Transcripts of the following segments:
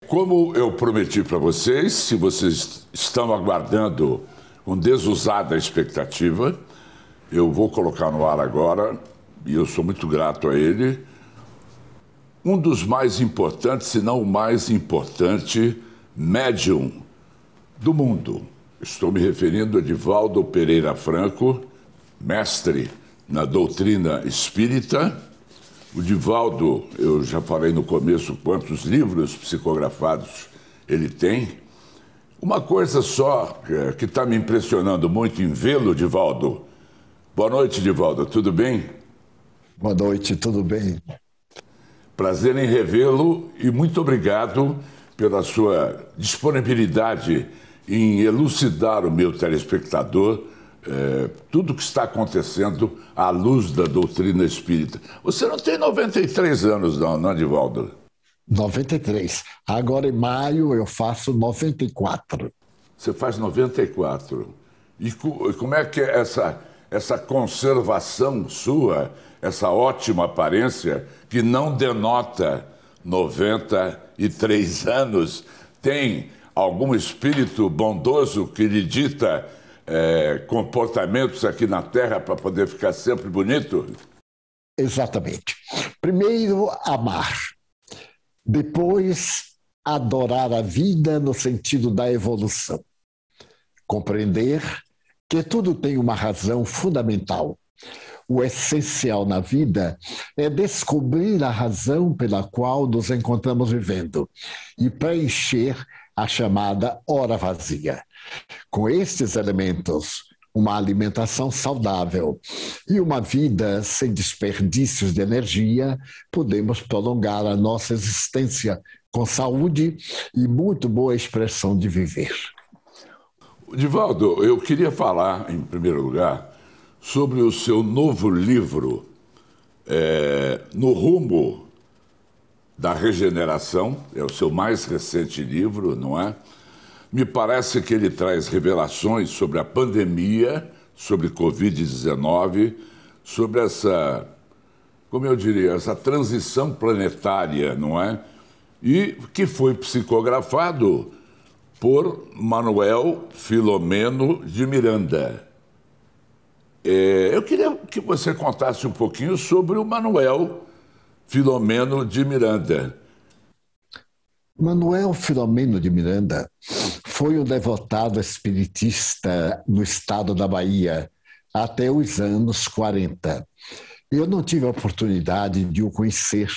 Como eu prometi para vocês, se vocês estão aguardando com desusada expectativa, eu vou colocar no ar agora, e eu sou muito grato a ele, um dos mais importantes, se não o mais importante, médium do mundo. Estou me referindo a Divaldo Pereira Franco, mestre na doutrina espírita. O Divaldo, eu já falei no começo quantos livros psicografados ele tem. Uma coisa só que está me impressionando muito em vê-lo, Divaldo. Boa noite, Divaldo, tudo bem? Boa noite, tudo bem? Prazer em revê-lo e muito obrigado pela sua disponibilidade em elucidar o meu telespectador tudo o que está acontecendo à luz da doutrina espírita. Você não tem 93 anos, não, Divaldo? 93. Agora, em maio, eu faço 94. Você faz 94. E como é que é essa conservação sua, essa ótima aparência, que não denota 93 anos, tem algum espírito bondoso que lhe dita comportamentos aqui na Terra para poder ficar sempre bonito? Exatamente. Primeiro, amar. Depois, adorar a vida no sentido da evolução. Compreender que tudo tem uma razão fundamental. O essencial na vida é descobrir a razão pela qual nos encontramos vivendo e preencher a chamada hora vazia. Com estes elementos, uma alimentação saudável e uma vida sem desperdícios de energia, podemos prolongar a nossa existência com saúde e muito boa expressão de viver. Divaldo, eu queria falar, em primeiro lugar, sobre o seu novo livro, No Rumo da Regeneração. É o seu mais recente livro, não é? Me parece que ele traz revelações sobre a pandemia, sobre Covid-19, sobre essa, como eu diria, essa transição planetária, não é? E que foi psicografado por Manuel Filomeno de Miranda. Eu queria que você contasse um pouquinho sobre o Manuel Filomeno de Miranda. Manuel Filomeno de Miranda foi um devotado espiritista no estado da Bahia até os anos 40. Eu não tive a oportunidade de o conhecer,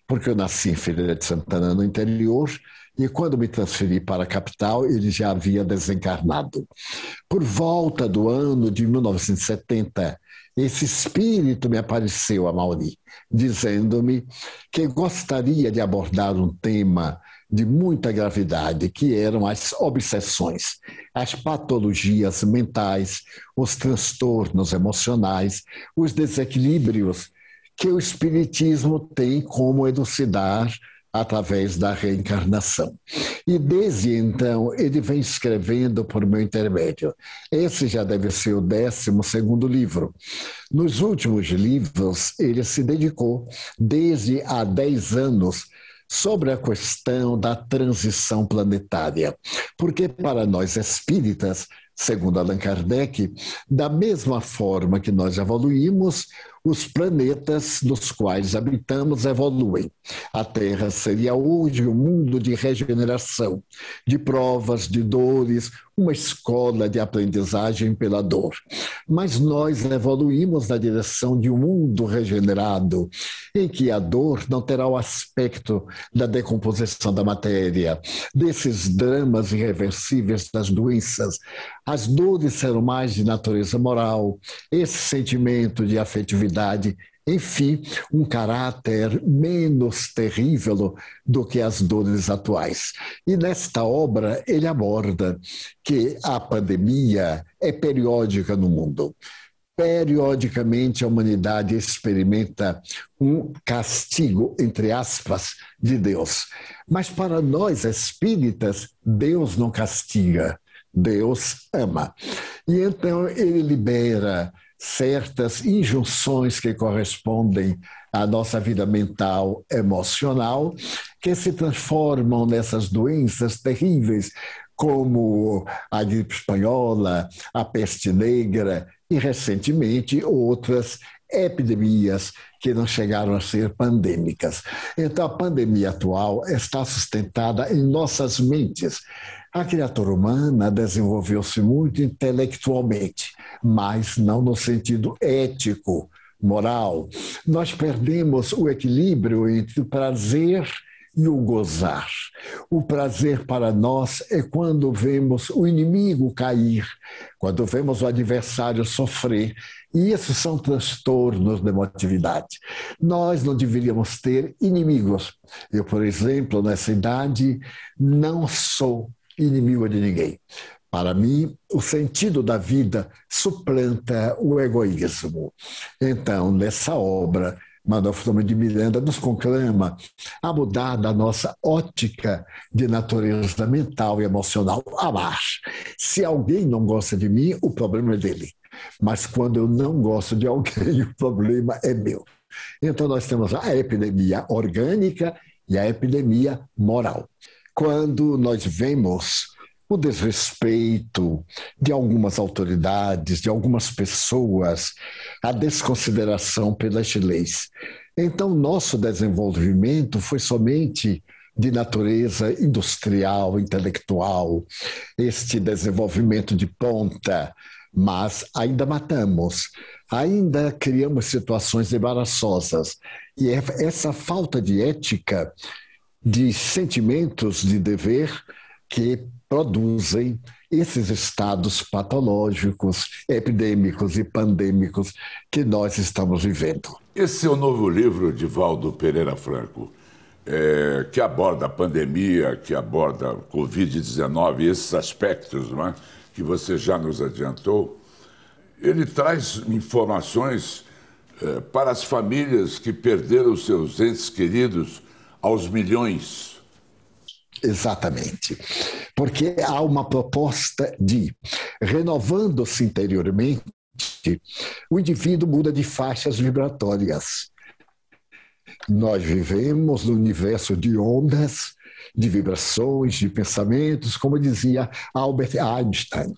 porque eu nasci em Feira de Santana, no interior, e quando me transferi para a capital, ele já havia desencarnado. Por volta do ano de 1970, esse espírito me apareceu, Amauri, dizendo-me que gostaria de abordar um tema de muita gravidade, que eram as obsessões, as patologias mentais, os transtornos emocionais, os desequilíbrios que o espiritismo tem como elucidar através da reencarnação. E desde então ele vem escrevendo por meu intermédio. Esse já deve ser o 12º livro. Nos últimos livros ele se dedicou, desde há 10 anos, sobre a questão da transição planetária. Porque para nós espíritas, segundo Allan Kardec, da mesma forma que nós evoluímos, os planetas dos quais habitamos evoluem. A Terra seria hoje um mundo de regeneração, de provas, de dores, uma escola de aprendizagem pela dor. Mas nós evoluímos na direção de um mundo regenerado, em que a dor não terá o aspecto da decomposição da matéria, desses dramas irreversíveis das doenças. As dores serão mais de natureza moral, esse sentimento de afetividade, enfim, um caráter menos terrível do que as dores atuais. E nesta obra ele aborda que a pandemia é periódica no mundo. Periodicamente a humanidade experimenta um castigo, entre aspas, de Deus. Mas para nós espíritas, Deus não castiga, Deus ama. E então ele libera certas injunções que correspondem à nossa vida mental, emocional, que se transformam nessas doenças terríveis, como a gripe espanhola, a peste negra e, recentemente, outras epidemias que não chegaram a ser pandêmicas. Então, a pandemia atual está sustentada em nossas mentes. A criatura humana desenvolveu-se muito intelectualmente, mas não no sentido ético, moral. Nós perdemos o equilíbrio entre o prazer e o gozar. O prazer para nós é quando vemos o inimigo cair, quando vemos o adversário sofrer. E isso são transtornos de emotividade. Nós não deveríamos ter inimigos. Eu, por exemplo, nessa idade, não sou inimigo de ninguém. Para mim, o sentido da vida suplanta o egoísmo. Então, nessa obra, Manuel Filomeno de Miranda nos conclama a mudar da nossa ótica de natureza mental e emocional, amar. Se alguém não gosta de mim, o problema é dele. Mas quando eu não gosto de alguém, o problema é meu. Então nós temos a epidemia orgânica e a epidemia moral. Quando nós vemos o desrespeito de algumas autoridades, de algumas pessoas, a desconsideração pelas leis. Então, nosso desenvolvimento foi somente de natureza industrial, intelectual, este desenvolvimento de ponta, mas ainda matamos, ainda criamos situações embaraçosas. E essa falta de ética, de sentimentos de dever, que produzem esses estados patológicos, epidêmicos e pandêmicos que nós estamos vivendo. Esse é o novo livro de Valdo Pereira Franco, que aborda a pandemia, que aborda a Covid-19, esses aspectos, não é, que você já nos adiantou. Ele traz informações para as famílias que perderam seus entes queridos aos milhões. Exatamente, porque há uma proposta de, renovando-se interiormente, o indivíduo muda de faixas vibratórias. Nós vivemos no universo de ondas, de vibrações, de pensamentos, como dizia Albert Einstein.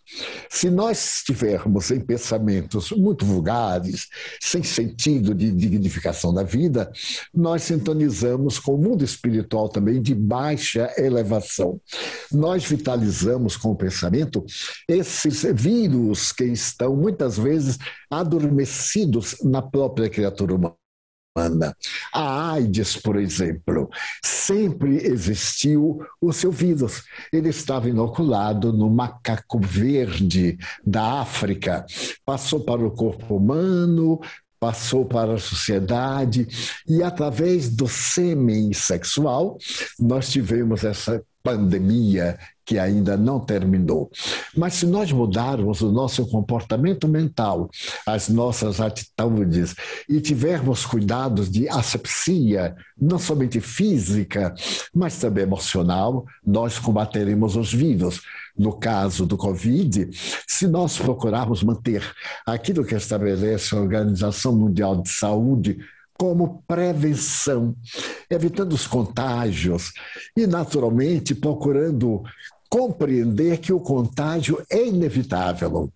Se nós estivermos em pensamentos muito vulgares, sem sentido de dignificação da vida, nós sintonizamos com o mundo espiritual também de baixa elevação. Nós vitalizamos com o pensamento esses vírus que estão muitas vezes adormecidos na própria criatura humana. A AIDS, por exemplo, sempre existiu o seu vírus. Ele estava inoculado no macaco verde da África, passou para o corpo humano, passou para a sociedade e, através do sêmen sexual, nós tivemos essa pandemia que ainda não terminou. Mas se nós mudarmos o nosso comportamento mental, as nossas atitudes e tivermos cuidados de asepsia, não somente física, mas também emocional, nós combateremos os vírus. No caso do Covid, se nós procurarmos manter aquilo que estabelece a Organização Mundial de Saúde como prevenção, evitando os contágios e, naturalmente, procurando compreender que o contágio é inevitável.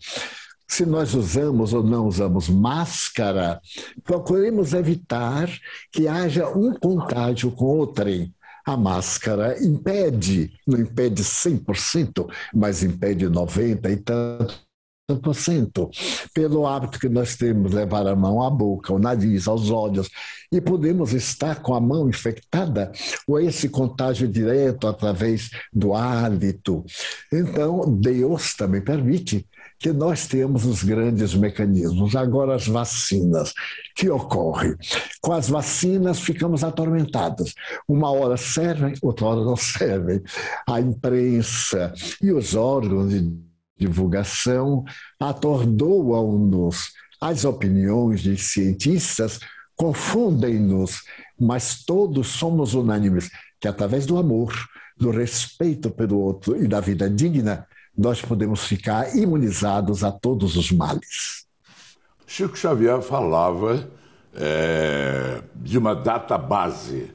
Se nós usamos ou não usamos máscara, procuremos evitar que haja um contágio com outrem. A máscara impede, não impede 100%, mas impede 90% e tanto. Pelo hábito que nós temos de levar a mão à boca, ao nariz, aos olhos, e podemos estar com a mão infectada ou esse contágio direto através do hálito. Então, Deus também permite que nós temos os grandes mecanismos. Agora, as vacinas, que ocorre? Com as vacinas ficamos atormentados. Uma hora servem, outra hora não servem. A imprensa e os órgãos de divulgação atordoam-nos. As opiniões de cientistas confundem-nos, mas todos somos unânimes que, através do amor, do respeito pelo outro e da vida digna, nós podemos ficar imunizados a todos os males. Chico Xavier falava de uma database.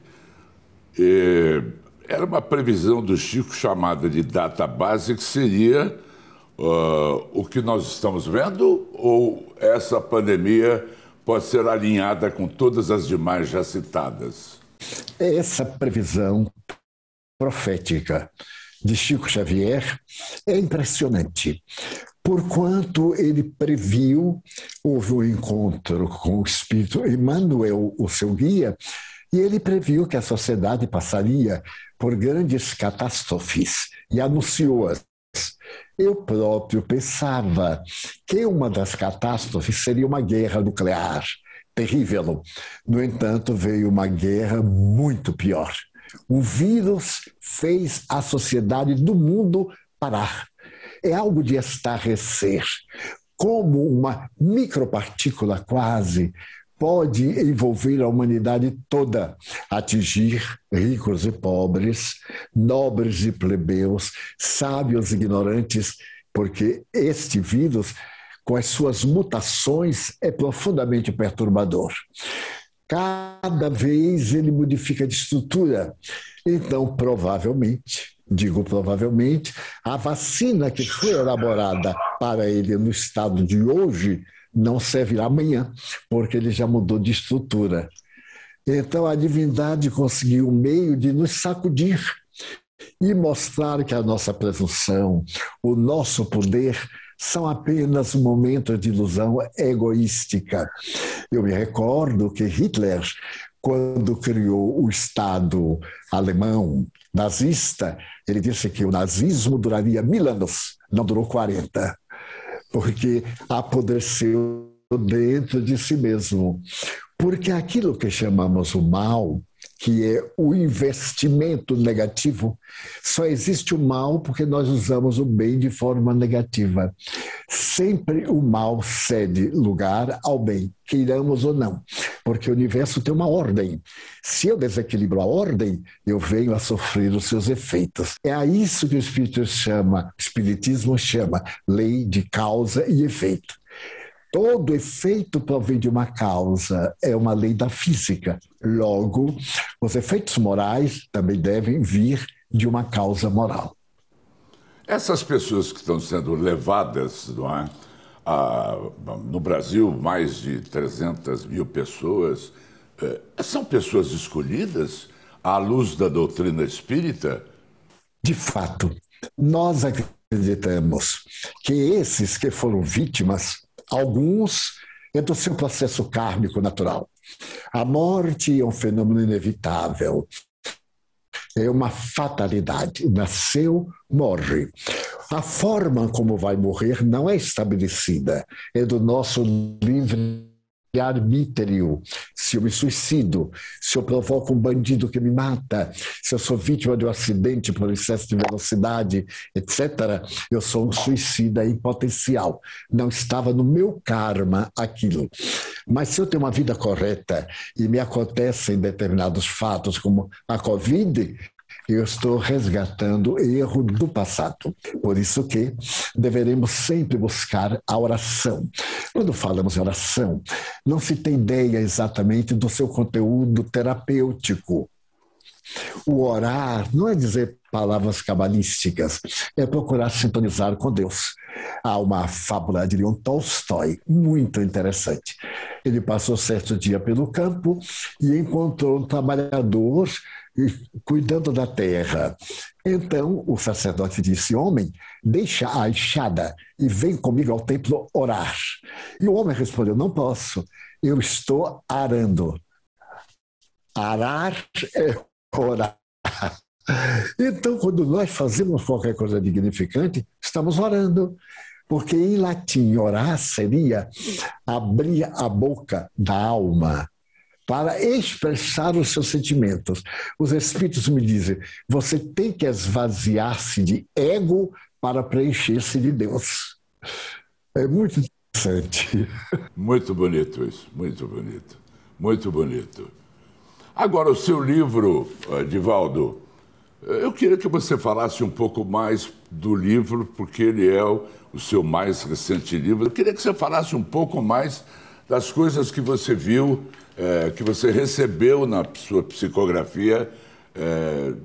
Era uma previsão do Chico chamada de database, que seria o que nós estamos vendo, ou essa pandemia pode ser alinhada com todas as demais já citadas? Essa previsão profética de Chico Xavier é impressionante. Porquanto ele previu, houve um encontro com o Espírito Emmanuel, o seu guia, e ele previu que a sociedade passaria por grandes catástrofes e anunciou-as. Eu próprio pensava que uma das catástrofes seria uma guerra nuclear, terrível. No entanto, veio uma guerra muito pior. O vírus fez a sociedade do mundo parar. É algo de estarrecer. Como uma micropartícula quase pode envolver a humanidade toda, atingir ricos e pobres, nobres e plebeus, sábios e ignorantes, porque este vírus, com as suas mutações, é profundamente perturbador. Cada vez ele modifica de estrutura. Então, provavelmente, digo provavelmente, a vacina que foi elaborada para ele no estado de hoje não servirá amanhã, porque ele já mudou de estrutura. Então, a divindade conseguiu um meio de nos sacudir e mostrar que a nossa presunção, o nosso poder, são apenas momentos de ilusão egoística. Eu me recordo que Hitler, quando criou o Estado alemão nazista, ele disse que o nazismo duraria 1000 anos, não durou 40. Porque apodreceu dentro de si mesmo. Porque aquilo que chamamos o mal, que é o investimento negativo, só existe o mal porque nós usamos o bem de forma negativa. Sempre o mal cede lugar ao bem, queiramos ou não, porque o universo tem uma ordem. Se eu desequilibro a ordem, eu venho a sofrer os seus efeitos. É a isso que o Espiritismo chama lei de causa e efeito. Todo efeito provém de uma causa, é uma lei da física. Logo, os efeitos morais também devem vir de uma causa moral. Essas pessoas que estão sendo levadas, não é, no Brasil, mais de 300 mil pessoas, são pessoas escolhidas à luz da doutrina espírita? De fato, nós acreditamos que esses que foram vítimas, alguns é do seu processo kármico natural. A morte é um fenômeno inevitável. É uma fatalidade. Nasceu, morre. A forma como vai morrer não é estabelecida. É do nosso livre-arbítrio. Se eu me suicido, se eu provoco um bandido que me mata, se eu sou vítima de um acidente por excesso de velocidade, etc., eu sou um suicida em potencial. Não estava no meu karma aquilo. Mas se eu tenho uma vida correta e me acontecem determinados fatos, como a Covid, eu estou resgatando o erro do passado. Por isso que deveremos sempre buscar a oração. Quando falamos em oração, não se tem ideia exatamente do seu conteúdo terapêutico. O orar não é dizer palavras cabalísticas, é procurar sintonizar com Deus. Há uma fábula de Leon Tolstói muito interessante. Ele passou certo dia pelo campo e encontrou um trabalhador cuidando da terra. Então o sacerdote disse: homem, deixa a enxada e vem comigo ao templo orar. E o homem respondeu: não posso, eu estou arando. Arar é orar. Então, quando nós fazemos qualquer coisa dignificante, estamos orando. Porque em latim, orar seria abrir a boca da alma para expressar os seus sentimentos. Os espíritos me dizem: você tem que esvaziar-se de ego para preencher-se de Deus. É muito interessante. Muito bonito isso, muito bonito, muito bonito. Agora, o seu livro, Divaldo, eu queria que você falasse um pouco mais do livro, porque ele é o seu mais recente livro. Eu queria que você falasse um pouco mais das coisas que você viu, que você recebeu na sua psicografia,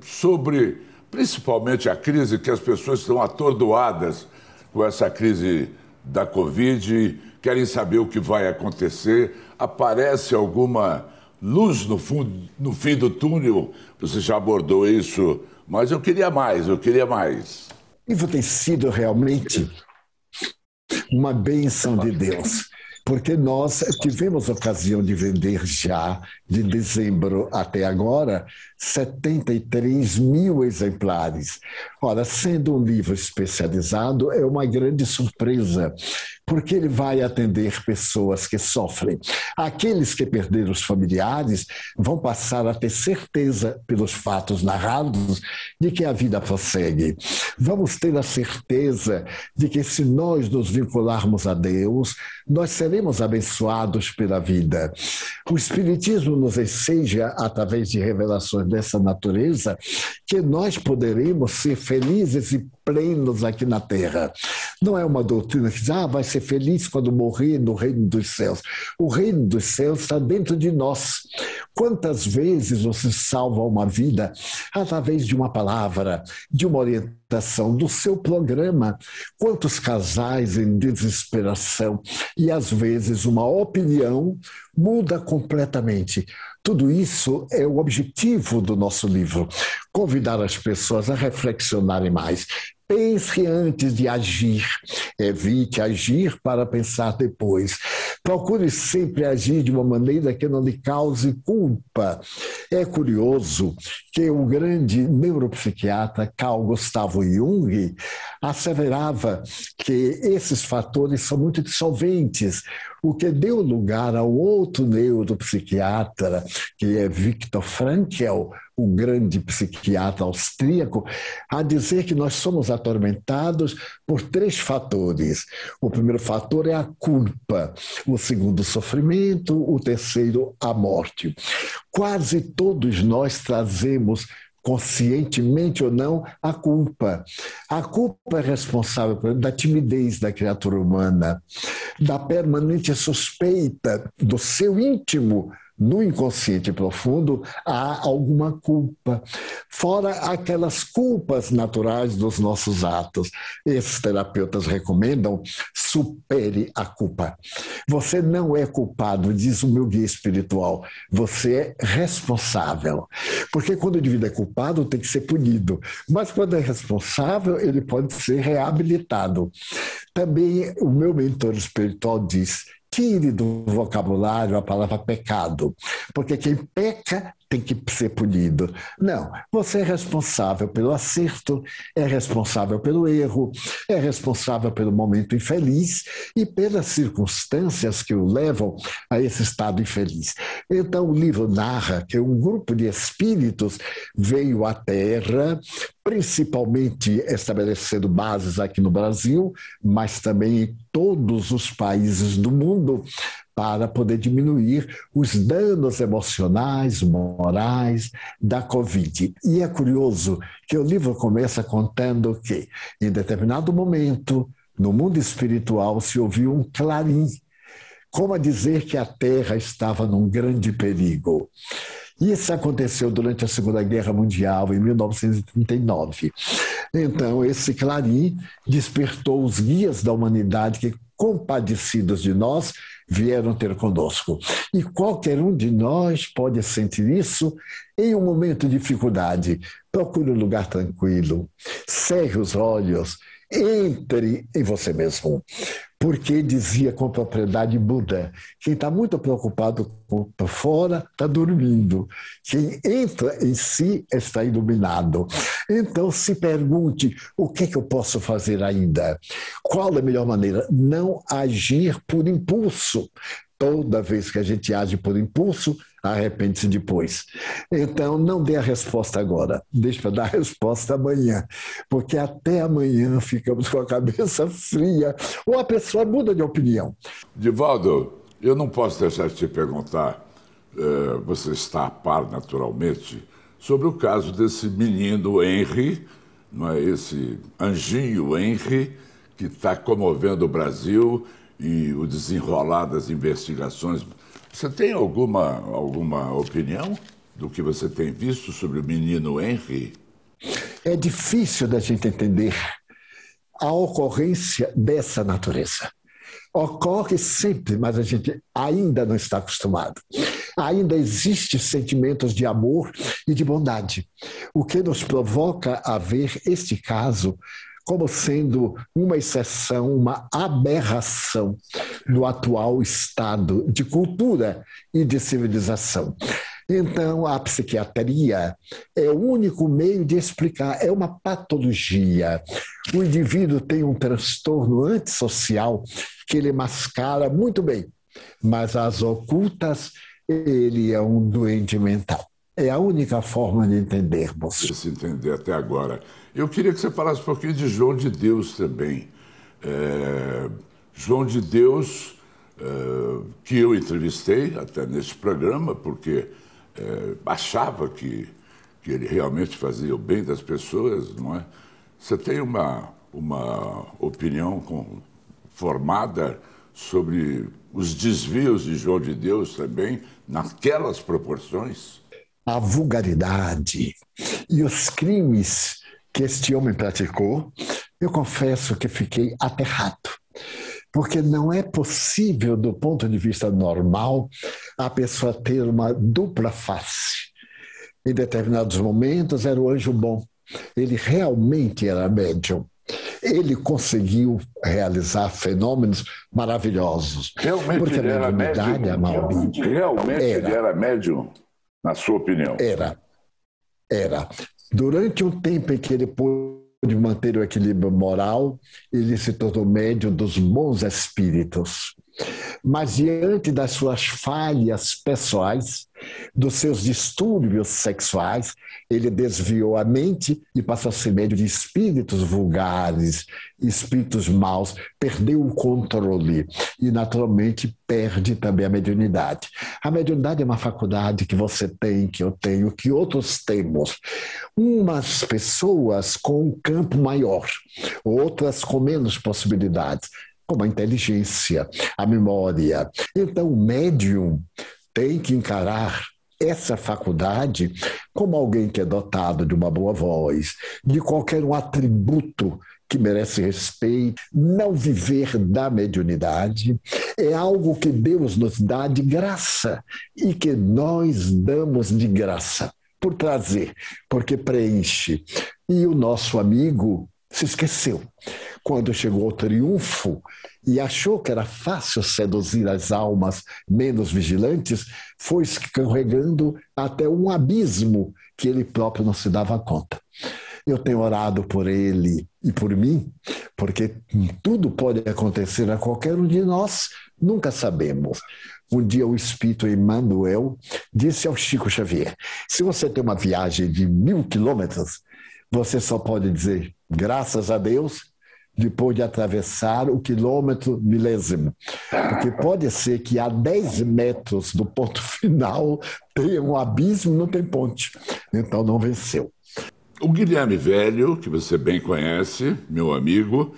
sobre principalmente a crise, que as pessoas estão atordoadas com essa crise da Covid, querem saber o que vai acontecer. Aparece alguma luz no fim do túnel? Você já abordou isso, mas eu queria mais. O livro tem sido realmente uma bênção de Deus, porque nós tivemos ocasião de vender já, de dezembro até agora, 73 mil exemplares. Ora, sendo um livro especializado, é uma grande surpresa, porque ele vai atender pessoas que sofrem. Aqueles que perderam os familiares vão passar a ter certeza, pelos fatos narrados, de que a vida prossegue. Vamos ter a certeza de que, se nós nos vincularmos a Deus, nós seremos abençoados pela vida. O Espiritismo nos enseja, através de revelações dessa natureza, que nós poderemos ser felizes e plenos aqui na Terra. Não é uma doutrina que diz, vai ser feliz quando morrer no reino dos céus. O reino dos céus está dentro de nós. Quantas vezes você salva uma vida através de uma palavra, de uma orientação, do seu programa? Quantos casais em desesperação e, às vezes, uma opinião muda completamente. Tudo isso é o objetivo do nosso livro, convidar as pessoas a reflexionarem mais. Pense antes de agir, evite agir para pensar depois. Procure sempre agir de uma maneira que não lhe cause culpa. É curioso que o grande neuropsiquiatra Carl Gustav Jung asseverava que esses fatores são muito dissolventes, o que deu lugar ao outro neuropsiquiatra, que é Viktor Frankl, o grande psiquiatra austríaco, a dizer que nós somos atormentados por 3 fatores. O primeiro fator é a culpa, o segundo, o sofrimento, o terceiro, a morte. Quase todos nós trazemos, conscientemente ou não, a culpa. A culpa é responsável da timidez da criatura humana, da permanente suspeita do seu íntimo. No inconsciente profundo há alguma culpa, fora aquelas culpas naturais dos nossos atos. Esses terapeutas recomendam: supere a culpa. Você não é culpado, diz o meu guia espiritual, você é responsável. Porque quando o indivíduo é culpado, tem que ser punido, mas quando é responsável, ele pode ser reabilitado. Também o meu mentor espiritual diz: tire do vocabulário a palavra pecado, porque quem peca tem que ser punido. Não, você é responsável pelo acerto, é responsável pelo erro, é responsável pelo momento infeliz e pelas circunstâncias que o levam a esse estado infeliz. Então, o livro narra que um grupo de espíritos veio à Terra, principalmente estabelecendo bases aqui no Brasil, mas também em todos os países do mundo, para poder diminuir os danos emocionais, morais da Covid. E é curioso que o livro começa contando que, em determinado momento, no mundo espiritual, se ouviu um clarim, como a dizer que a Terra estava num grande perigo. Isso aconteceu durante a Segunda Guerra Mundial, em 1939. Então, esse clarim despertou os guias da humanidade que, compadecidos de nós, vieram ter conosco. E qualquer um de nós pode sentir isso em um momento de dificuldade. Procure um lugar tranquilo, cerre os olhos, entre em você mesmo. Porque dizia com propriedade Buda: quem está muito preocupado com o fora está dormindo. Quem entra em si está iluminado. Então se pergunte: o que eu posso fazer ainda? Qual é a melhor maneira? Não agir por impulso. Toda vez que a gente age por impulso, arrepende-se depois. Então, não dê a resposta agora, deixa para dar a resposta amanhã, porque até amanhã ficamos com a cabeça fria, ou a pessoa muda de opinião. Divaldo, eu não posso deixar de te perguntar, você está a par naturalmente, sobre o caso desse menino Henry, não é, esse anjinho Henry, que está comovendo o Brasil e o desenrolar das investigações. Você tem alguma opinião do que você tem visto sobre o menino Henry? É difícil da gente entender a ocorrência dessa natureza. Ocorre sempre, mas a gente ainda não está acostumado. Ainda existem sentimentos de amor e de bondade, o que nos provoca a ver este caso como sendo uma exceção, uma aberração no atual estado de cultura e de civilização. Então, a psiquiatria é o único meio de explicar, é uma patologia. O indivíduo tem um transtorno antissocial que ele mascara muito bem, mas às ocultas ele é um doente mental. É a única forma de entendermos. Se entender até agora. Eu queria que você falasse um pouquinho de João de Deus também. João de Deus, que eu entrevistei até neste programa, porque achava que ele realmente fazia o bem das pessoas, não é? Você tem uma opinião formada sobre os desvios de João de Deus também, naquelas proporções? A vulgaridade e os crimes que este homem praticou, eu confesso que fiquei aterrado. Porque não é possível, do ponto de vista normal, a pessoa ter uma dupla face. Em determinados momentos era o anjo bom. Ele realmente era médium. Ele conseguiu realizar fenômenos maravilhosos. Realmente porque ele era médium? Realmente ele era médium, na sua opinião? Era. Durante um tempo em que ele pôde manter o equilíbrio moral, ele se tornou médium dos bons espíritos. Mas diante das suas falhas pessoais, dos seus distúrbios sexuais, ele desviou a mente e passou a ser médium de espíritos vulgares, espíritos maus, perdeu o controle e, naturalmente, perde também a mediunidade. A mediunidade é uma faculdade que você tem, que eu tenho, que outros temos. Umas pessoas com um campo maior, outras com menos possibilidades, como a inteligência, a memória. Então, o médium tem que encarar essa faculdade como alguém que é dotado de uma boa voz, de qualquer um atributo que merece respeito. Não viver da mediunidade é algo que Deus nos dá de graça e que nós damos de graça por trazer, porque preenche. E o nosso amigo se esqueceu. Quando chegou ao triunfo e achou que era fácil seduzir as almas menos vigilantes, foi escorregando até um abismo que ele próprio não se dava conta. Eu tenho orado por ele e por mim, porque tudo pode acontecer a qualquer um de nós, nunca sabemos. Um dia o espírito Emmanuel disse ao Chico Xavier: se você tem uma viagem de 1000 quilômetros, você só pode dizer graças a Deus depois de atravessar o quilômetro milésimo. Porque pode ser que a 10 metros do ponto final tenha um abismo e não tem ponte. Então não venceu. O Guilherme Velho, que você bem conhece, meu amigo,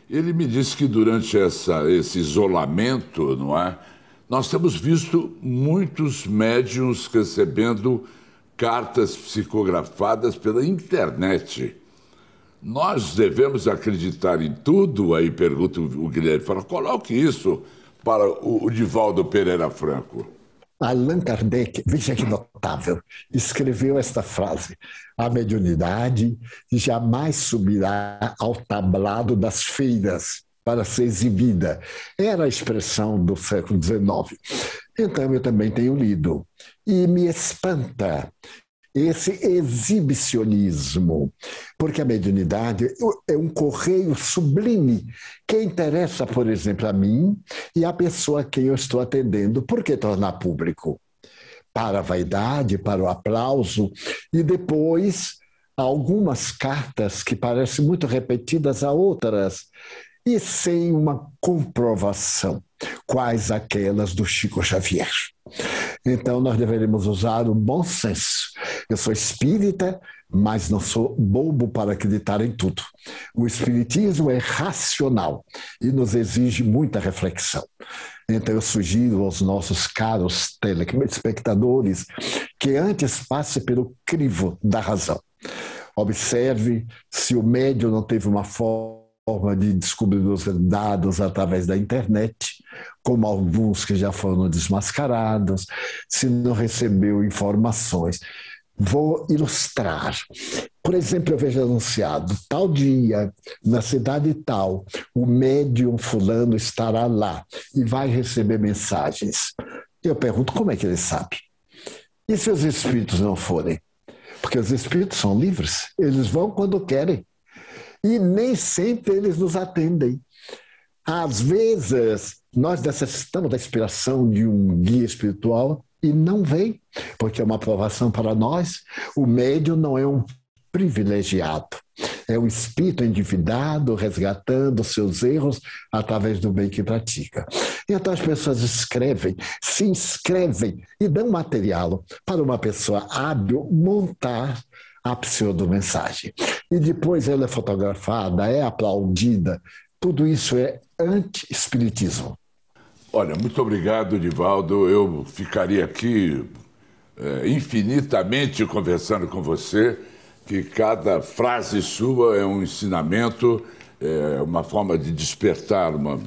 ele me disse que durante esse isolamento, não é, nós temos visto muitos médiuns recebendo cartas psicografadas pela internet. Nós devemos acreditar em tudo? Aí pergunta o Guilherme, fala, coloque isso para o Divaldo Pereira Franco. Allan Kardec, veja que notável, escreveu esta frase: a mediunidade jamais subirá ao tablado das feiras para ser exibida. Era a expressão do século XIX. Então eu também tenho lido e me espanta esse exibicionismo, porque a mediunidade é um correio sublime que interessa, por exemplo, a mim e a pessoa a quem eu estou atendendo. Por que tornar público? Para a vaidade, para o aplauso, e depois algumas cartas que parecem muito repetidas a outras. e sem uma comprovação, quais aquelas do Chico Xavier. Então, nós deveríamos usar o bom senso. Eu sou espírita, mas não sou bobo para acreditar em tudo. O espiritismo é racional e nos exige muita reflexão. Então, eu sugiro aos nossos caros telespectadores que antes passe pelo crivo da razão. Observe se o médium não teve uma forma de descobrir os dados através da internet, como alguns que já foram desmascarados, se não recebeu informações. Vou ilustrar. Por exemplo, eu vejo anunciado, tal dia, na cidade tal, o médium fulano estará lá e vai receber mensagens. Eu pergunto, como é que ele sabe? E se os espíritos não forem? Porque os espíritos são livres, eles vão quando querem. E nem sempre eles nos atendem. Às vezes, nós necessitamos da inspiração de um guia espiritual e não vem, porque é uma aprovação para nós. O médium não é um privilegiado, é um espírito endividado, resgatando seus erros através do bem que pratica. Então as pessoas escrevem, se inscrevem e dão material para uma pessoa hábil montar a pseudomensagem. E depois ela é fotografada, é aplaudida. Tudo isso é anti-espiritismo. Olha, muito obrigado, Divaldo. Eu ficaria aqui infinitamente conversando com você, que cada frase sua é um ensinamento, é uma forma de despertar uma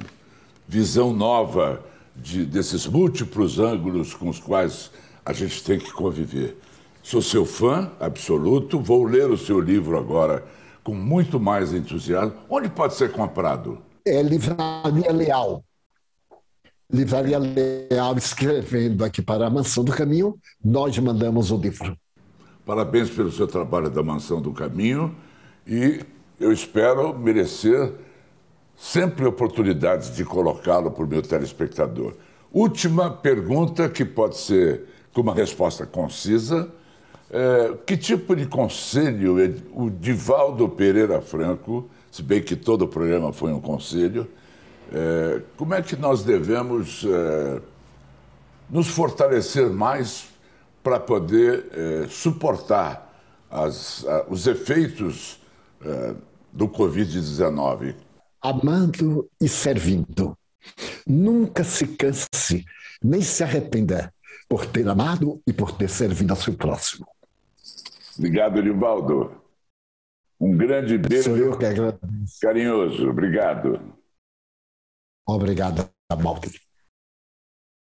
visão nova desses múltiplos ângulos com os quais a gente tem que conviver. Sou seu fã absoluto, vou ler o seu livro agora com muito mais entusiasmo. Onde pode ser comprado? É Livraria Leal. Livraria Leal, escrevendo aqui para a Mansão do Caminho, nós mandamos o livro. Parabéns pelo seu trabalho da Mansão do Caminho e eu espero merecer sempre oportunidades de colocá-lo para o meu telespectador. Última pergunta, que pode ser com uma resposta concisa. Que tipo de conselho o Divaldo Pereira Franco, se bem que todo o programa foi um conselho, como é que nós devemos nos fortalecer mais para poder suportar os efeitos do Covid-19? Amando e servindo. Nunca se canse, nem se arrependa por ter amado e por ter servido ao seu próximo. Obrigado, Divaldo. Um grande beijo. Sou eu que agradeço. Carinhoso. Obrigado. Obrigado, Malte.